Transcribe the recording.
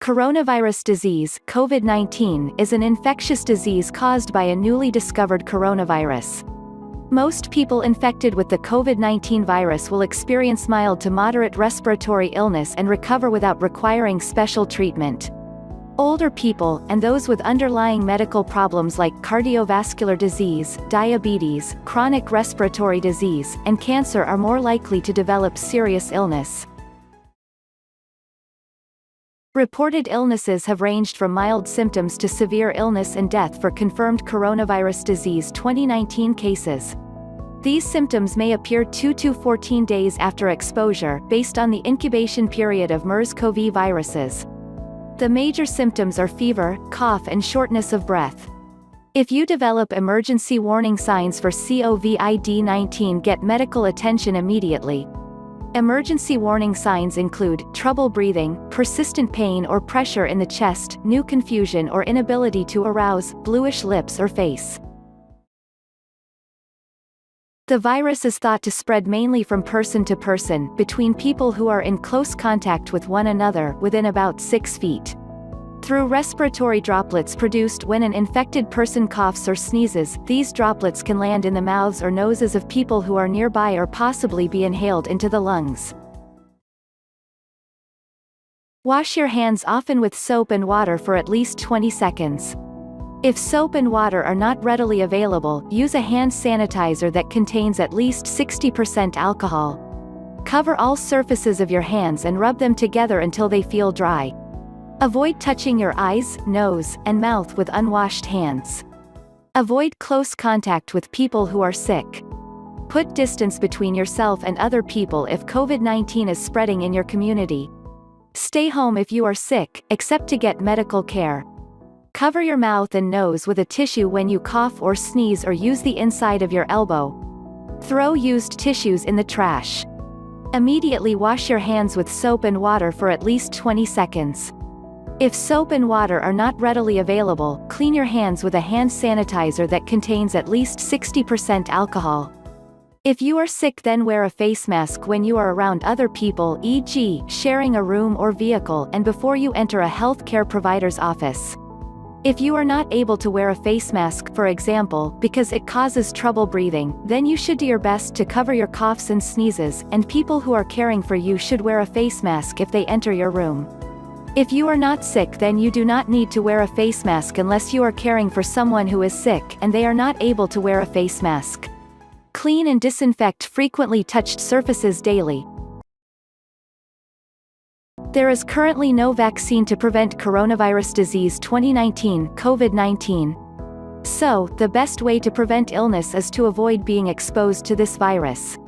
Coronavirus disease, COVID-19, is an infectious disease caused by a newly discovered coronavirus. Most people infected with the COVID-19 virus will experience mild to moderate respiratory illness and recover without requiring special treatment. Older people, and those with underlying medical problems like cardiovascular disease, diabetes, chronic respiratory disease, and cancer are more likely to develop serious illness. Reported illnesses have ranged from mild symptoms to severe illness and death for confirmed coronavirus disease 2019 cases. These symptoms may appear 2 to 14 days after exposure, based on the incubation period of MERS-CoV viruses. The major symptoms are fever, cough and shortness of breath. If you develop emergency warning signs for COVID-19, get medical attention immediately. Emergency warning signs include trouble breathing, persistent pain or pressure in the chest, new confusion or inability to arouse, bluish lips or face. The virus is thought to spread mainly from person to person, between people who are in close contact with one another, within about 6 feet. Through respiratory droplets produced when an infected person coughs or sneezes. These droplets can land in the mouths or noses of people who are nearby or possibly be inhaled into the lungs. Wash your hands often with soap and water for at least 20 seconds. If soap and water are not readily available, use a hand sanitizer that contains at least 60% alcohol. Cover all surfaces of your hands and rub them together until they feel dry. Avoid touching your eyes, nose, and mouth with unwashed hands. Avoid close contact with people who are sick. Put distance between yourself and other people if COVID-19 is spreading in your community. Stay home if you are sick, except to get medical care. Cover your mouth and nose with a tissue when you cough or sneeze, or use the inside of your elbow. Throw used tissues in the trash. Immediately wash your hands with soap and water for at least 20 seconds. If soap and water are not readily available, clean your hands with a hand sanitizer that contains at least 60% alcohol. If you are sick, then wear a face mask when you are around other people, e.g., sharing a room or vehicle, and before you enter a healthcare provider's office. If you are not able to wear a face mask, for example, because it causes trouble breathing, then you should do your best to cover your coughs and sneezes, and people who are caring for you should wear a face mask if they enter your room. If you are not sick, then you do not need to wear a face mask unless you are caring for someone who is sick and they are not able to wear a face mask. Clean and disinfect frequently touched surfaces daily. There is currently no vaccine to prevent coronavirus disease 2019, COVID-19. So, the best way to prevent illness is to avoid being exposed to this virus.